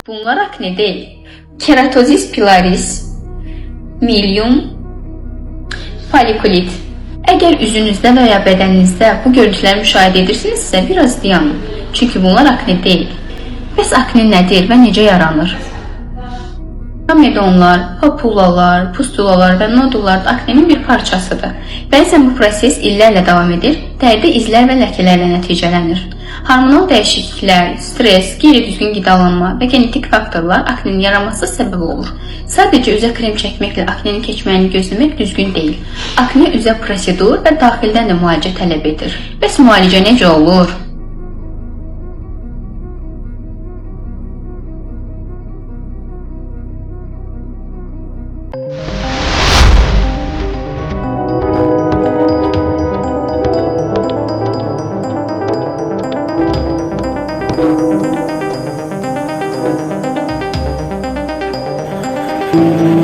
Bunlar akne deyil. Keratozis pilaris, milium, folikulit. Əgər üzünüzdə və ya bədəninizdə bu görüntüləri müşahidə edirsinizsə, biraz dayanın. Çünki bunlar akne deyil. Bəs akne nədir və necə yaranır? Komedonlar, papulalar, pustulalar və nodullar da aknenin bir parçasıdır. Bəzən bu proses illərlə davam edir, dəridə izlər və ləkələrlə nəticələnir. Hormonal dəyişikliklər, stres, qeyri-düzgün qidalanma və genetik faktorlar aknenin yaranmasına səbəb olur. Sadəcə üzə krem çəkməklə aknenin keçməyini gözləmək düzgün deyil. Akne üzə prosedur və daxildən də müalicə tələb edir. Bəs müalicə necə olur? Thank you.